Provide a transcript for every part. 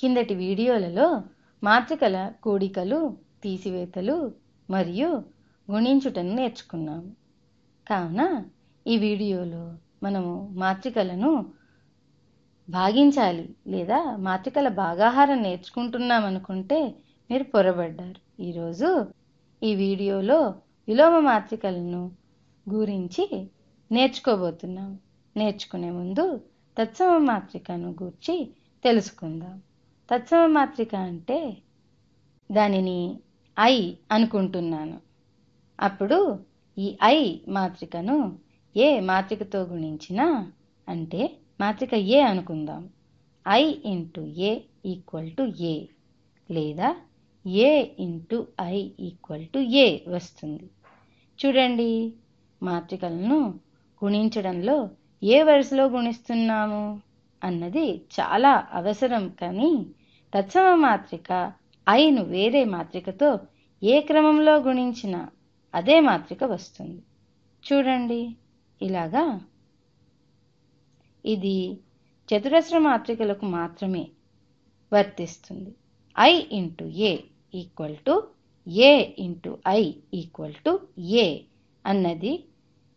కిందటి వీడియోలలో మాత్రికల కూడికలు, తీసివేతలు మరియు గుణించుటను నేర్చుకున్నాము. కావున ఈ వీడియోలో మనము మాత్రికలను భాగించాలి లేదా మాత్రికల భాగాహారం నేర్చుకుంటున్నామనుకుంటే మీరు పొరబడ్డారు. ఈరోజు ఈ వీడియోలో విలోమ మాత్రికలను గురించి నేర్చుకోబోతున్నాము. నేర్చుకునే ముందు తత్సమ మాత్రికను గురించి తెలుసుకుందాం. తత్సమ మాత్రిక అంటే దానిని I అనుకుంటున్నాను. అప్పుడు ఈ I మాత్రికను ఏ మాత్రికతో గుణించినా, అంటే మాత్రిక A అనుకుందాం, I into A equal to A లేదా A into I equal to A వస్తుంది. చూడండి, మాత్రికలను గుణించడంలో ఏ వరుసలో గుణిస్తున్నాము అన్నది చాలా అవసరం. కానీ తత్సమ మాత్రిక ఐను వేరే మాత్రికతో ఏ క్రమంలో గుణించినా అదే మాత్రిక వస్తుంది. చూడండి, ఇలాగా ఇది చతురస్ర మాత్రికలకు మాత్రమే వర్తిస్తుంది. I into A equal to A into I equal to A అన్నది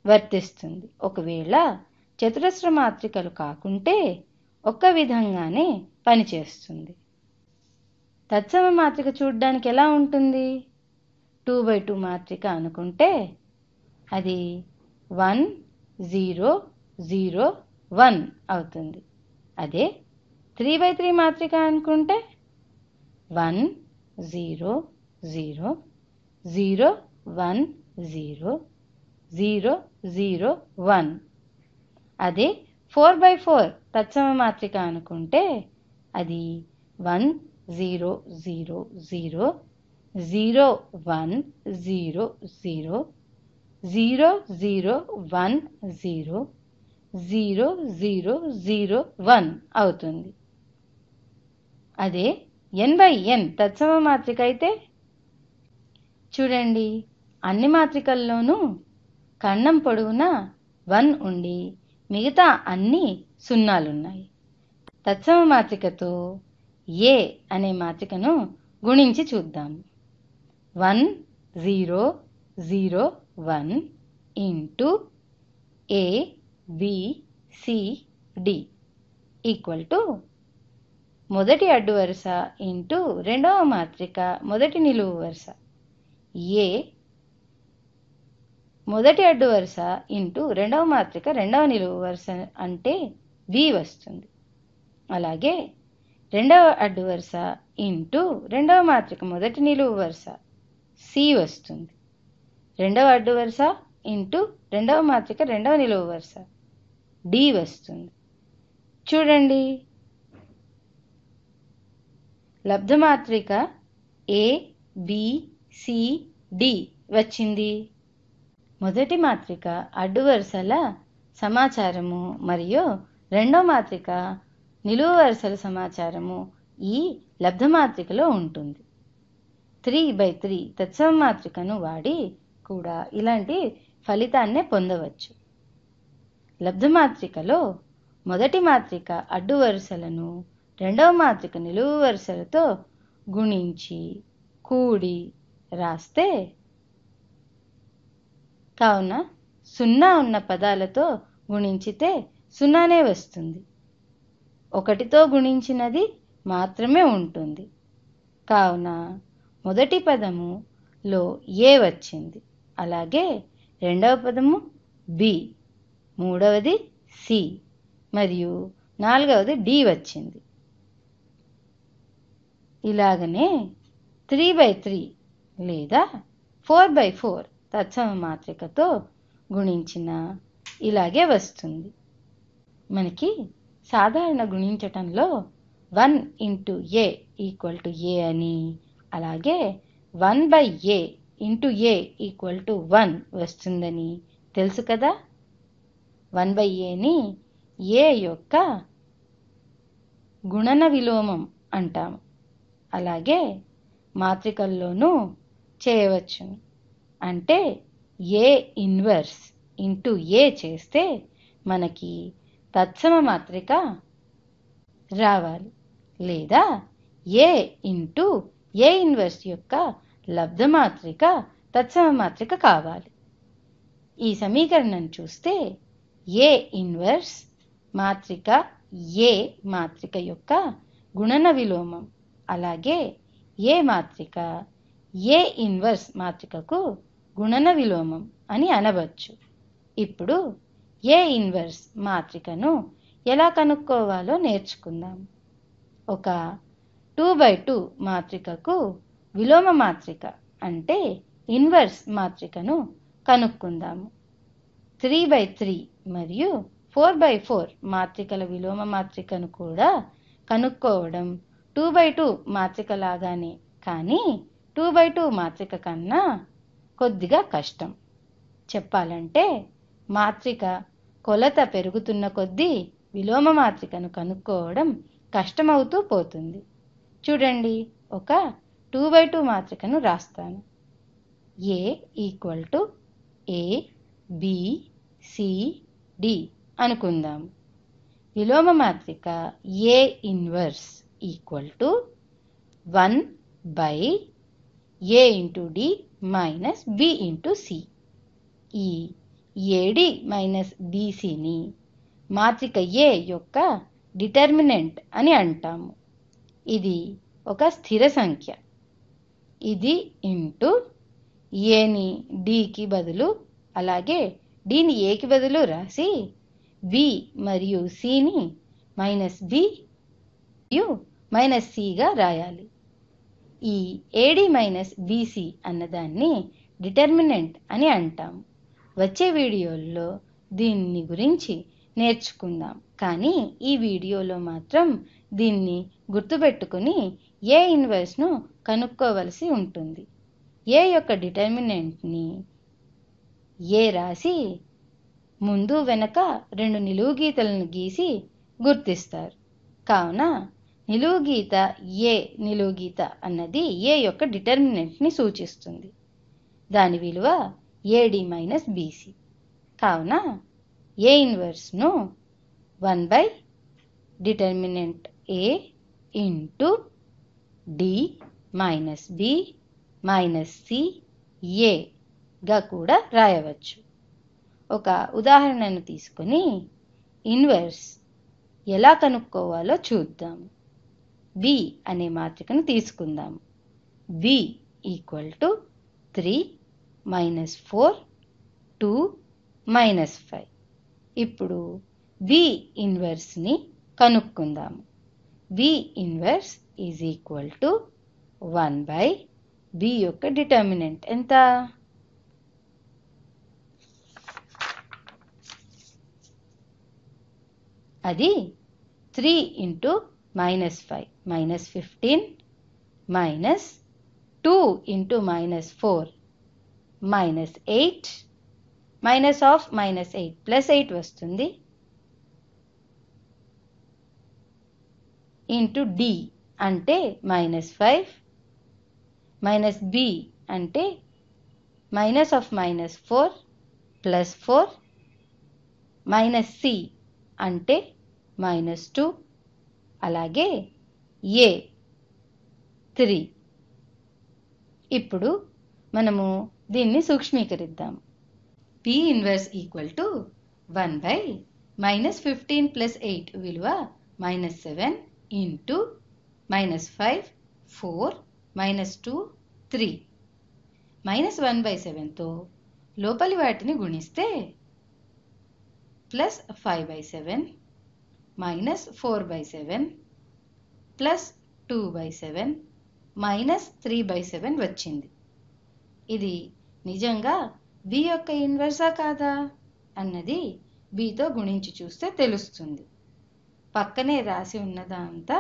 వర్తిస్తుంది. ఒకవేళ చతురస్ర మాత్రికలు కాకుంటే ఒక్క విధంగానే పనిచేస్తుంది. తత్సమ మాత్రిక చూడడానికి ఎలా ఉంటుంది? 2x2 మాత్రిక అనుకుంటే అది 1 0 0 1 అవుతుంది. అదే 3x3 మాత్రిక అనుకుంటే 1 0 0 0 1 0 0 0 1. అదే 4x4 తత్సమ మాత్రిక అనుకుంటే అది 1 0 0 0 0 1 0 0 0 0 1 0 0 0 0 1 అవుతుంది. అదే n/n తత్సమ మాత్రిక అయితే చూడండి, అన్ని మాత్రికల్లోనూ కర్ణం పొడవునా 1 ఉండి మిగతా అన్ని సున్నాలున్నాయి. తత్సమ మాత్రికతో A అనే మాత్రికను గుణించి చూద్దాము. 1 0 0 1 into A B C D equal to మొదటి అడ్డు వరుస ఇంటూ రెండవ మాత్రిక మొదటి నిలువు వరుస A మొదటి అడ్డు వరుస ఇంటూ రెండవ మాత్రిక రెండవ నిలువు వరుస అంటే B వస్తుంది. అలాగే రెండవ అడ్డు వరుస ఇంటూ రెండవ మాత్రిక మొదటి నిలువు వరుస C వస్తుంది. రెండవ అడ్డు వరుస ఇంటూ రెండవ మాత్రిక రెండవ నిలువు వరుస D వస్తుంది. చూడండి, లబ్ధ మాత్రిక A B C D వచ్చింది. మొదటి మాత్రిక అడ్డు వరుసల సమాచారము మరియు రెండో మాత్రిక నిలువు వరుసల సమాచారము ఈ లబ్ధ మాత్రికలో ఉంటుంది. 3x3 తత్సమ మాత్రికను వాడి కూడా ఇలాంటి ఫలితాన్నే పొందవచ్చు. లబ్ధ మాత్రికలో మొదటి మాత్రిక అడ్డు వరుసలను రెండవ మాత్రిక నిలువు వరుసలతో గుణించి కూడి రాస్తే, కావున 0 ఉన్న పదాలతో గుణించితే 0నే వస్తుంది. 1తో గుణించినది మాత్రమే ఉంటుంది. కావున మొదటి పదములో A వచ్చింది, అలాగే రెండవ పదము B, మూడవది C మరియు నాలుగవది D వచ్చింది. ఇలాగనే 3x3 లేదా 4x4 తత్సమ మాత్రికతో గుణించిన ఇలాగే వస్తుంది. మనకి సాధారణ గుణించటంలో 1 into A equal to A అని, అలాగే 1/A into A equal to 1 వస్తుందని తెలుసు కదా. 1/Aని A యొక్క గుణన విలోమం అంటాము. అలాగే మాత్రికల్లోనూ చేయవచ్చును. అంటే A ఇన్వర్స్ ఇంటూ A చేస్తే మనకి తత్సమ మాత్రిక రావాలి, లేదా ఏ ఇంటూ ఏ ఇన్వర్స్ యొక్క లబ్ధ మాత్రిక తత్సమ మాత్రిక కావాలి. ఈ సమీకరణం చూస్తే ఏ ఇన్వర్స్ మాత్రిక ఏ మాత్రిక యొక్క గుణన విలోమం, అలాగే ఏ మాత్రిక ఏ ఇన్వర్స్ మాత్రికకు గుణన విలోమం అని అనవచ్చు. ఇప్పుడు ఏ ఇన్వర్స్ మాత్రికను ఎలా కనుక్కోవాలో నేర్చుకుందాం. ఒక 2x2 మాత్రికకు విలోమ మాత్రిక అంటే ఇన్వర్స్ మాత్రికను కనుక్కుందాము. 3x3 మరియు 4x4 మాత్రికల విలోమ మాత్రికను కూడా కనుక్కోవడం 2x2 మాత్రిక లాగానే, కానీ 2x2 మాత్రిక కన్నా కొద్దిగా కష్టం. చెప్పాలంటే మాత్రిక కొలత పెరుగుతున్న కొద్దీ విలోమ మాత్రికను కనుక్కోవడం కష్టమవుతూ పోతుంది. చూడండి, ఒక 2x2 మాత్రికను రాస్తాను. A = A B C D అనుకుందాం. విలోమ మాత్రిక A inverse = 1/A × D - B × C. ఈ AD - BCని మాత్రిక A యొక్క డిటర్మినెంట్ అని అంటాము. ఇది ఒక స్థిర సంఖ్య. ఇది ఇంటూ ఏని డికి బదులు, అలాగే డిని ఏకి బదులు రాసి బి మరియు సిని -b మరియు -cగా రాయాలి. ఈ AD - BC అన్నదాన్ని డిటర్మినెంట్ అని అంటాము. వచ్చే వీడియోల్లో దీన్ని గురించి నేర్చుకుందాం. కానీ ఈ వీడియోలో మాత్రం దీన్ని గుర్తుపెట్టుకుని ఏ ఇన్వర్స్ను కనుక్కోవలసి ఉంటుంది. ఏ యొక్క డిటర్మినెంట్ని ఏ రాసి ముందు వెనక 2 నిలువు గీతలను గీసి గుర్తిస్తారు. కావున నిలువు గీత ఏ నిలువు గీత అన్నది ఏ యొక్క డిటర్మినెంట్ని సూచిస్తుంది. దాని విలువ AD - BC. కావున ఏ ఇన్వర్స్ను 1/డిటర్మినెంట్ A into D - B - C A గా కూడా రాయవచ్చు. ఒక ఉదాహరణను తీసుకొని ఇన్వర్స్ ఎలా కనుక్కోవాలో చూద్దాం. B అనే మాత్రికను తీసుకుందాం. B = 3 - 4 2 - 5. ఇప్పుడు B ఇన్వర్స్ని కనుక్కుందాము. B ఇన్వర్స్ = 1/B యొక్క డిటర్మినెంట్ ఎంత? అది 3 × -5 -15 -2 × -4 -8 -8 +8 వస్తుంది ఇంటూ D అంటే -5 B అంటే -4 +4 C అంటే -2 అలాగే A 3. ఇప్పుడు మనము దీన్ని సూక్ష్మీకరిద్దాం. P ఇన్వర్స్ = 1/-15 + 8 విలువ -7 ఇంటూ -5 4 -2 3. -1/7తో లోపలి వాటిని గుణిస్తే +5/7 -4/7 +2/7 -3/7 వచ్చింది. ఇది నిజంగా B యొక్క ఇన్వర్సా కాదా అన్నది Bతో గుణించి చూస్తే తెలుస్తుంది. పక్కనే రాసి ఉన్నదంతా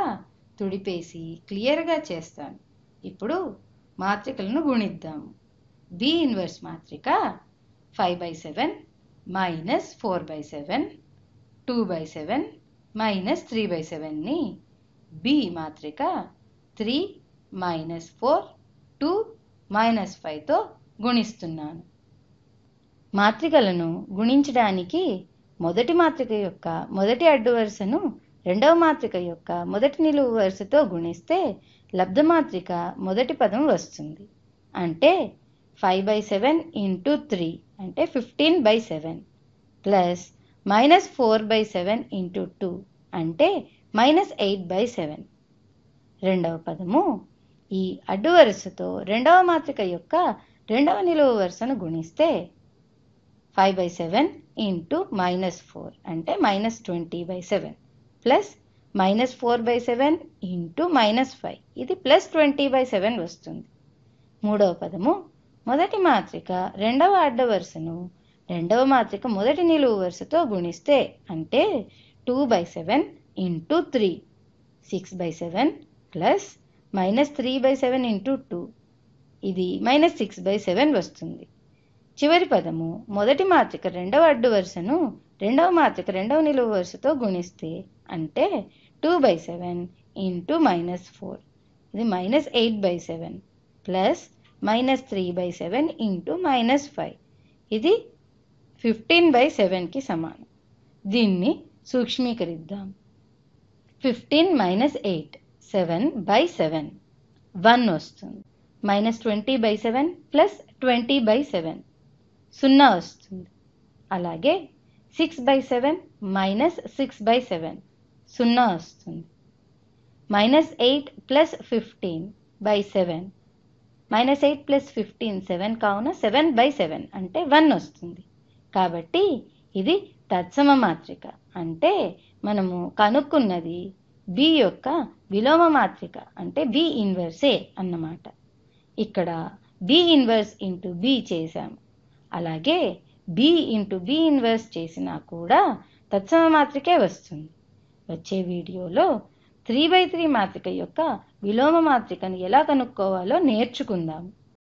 తుడిపేసి క్లియర్గా చేస్తాను. ఇప్పుడు మాత్రికలను గుణిద్దాము. B ఇన్వర్స్ మాత్రిక 5/7 -4/7 2/7 -3/7ని B మాత్రిక 3 -4 2 -5తో గుణిస్తున్నాను. మాత్రికలను గుణించడానికి మొదటి మాత్రిక యొక్క మొదటి అడ్డు వరుసను రెండవ మాత్రిక యొక్క మొదటి నిలువు వరుసతో గుణిస్తే లబ్ధ మాత్రిక మొదటి పదం వస్తుంది. అంటే 5/7 ఇంటూ 3 అంటే 15/7 ప్లస్ -4/7 ఇంటూ 2 అంటే -8/7. రెండవ పదము ఈ అడ్డు వరుసతో రెండవ మాత్రిక యొక్క రెండవ నిలువు వరుసను గుణిస్తే 5/7 ఇంటూ -4 అంటే -20/7 ప్లస్ -4/7 ఇంటూ -5 ఇది +20/7 వస్తుంది. మూడవ పదము మొదటి మాత్రిక రెండవ అడ్డ వరుసను రెండవ మాత్రిక మొదటి నిలువు వరుసతో గుణిస్తే అంటే 2/7 ఇంటూ 3 6/7 ప్లస్ -3/7 ఇంటూ 2 ఇది -6/7 వస్తుంది. చివరి పదము మొదటి మాత్రిక రెండవ అడ్డు వరుసను రెండవ మాత్రిక రెండవ నిలువు వరుసతో గుణిస్తే అంటే 2/7 ఇంటూ -4 ఇది -8/7 ప్లస్ -3/7 ఇంటూ -5 ఇది 15/7కి సమానం. దీన్ని సూక్ష్మీకరిద్దాం. 15 - 8 7/7 1 వస్తుంది. -20/7 ప్లస్ 20/7 0 వస్తుంది. అలాగే 6/7 -6/7 0 వస్తుంది. -8 ప్లస్ 15/7 -8 ప్లస్ 15 7 కావున 7/7 అంటే 1 వస్తుంది. కాబట్టి ఇది తత్సమ మాత్రిక. అంటే మనము కనుక్కున్నది బి యొక్క విలోమ మాత్రిక అంటే బి ఇన్వర్సే అన్నమాట. ఇక్కడ బి ఇన్వర్స్ ఇంటూ బి చేశాము. అలాగే బి ఇంటూ బి ఇన్వర్స్ చేసినా కూడా తత్సమ మాత్రికే వస్తుంది. వచ్చే వీడియోలో 3/3 మాత్రిక యొక్క విలోమ మాత్రికను ఎలా కనుక్కోవాలో నేర్చుకుందాం.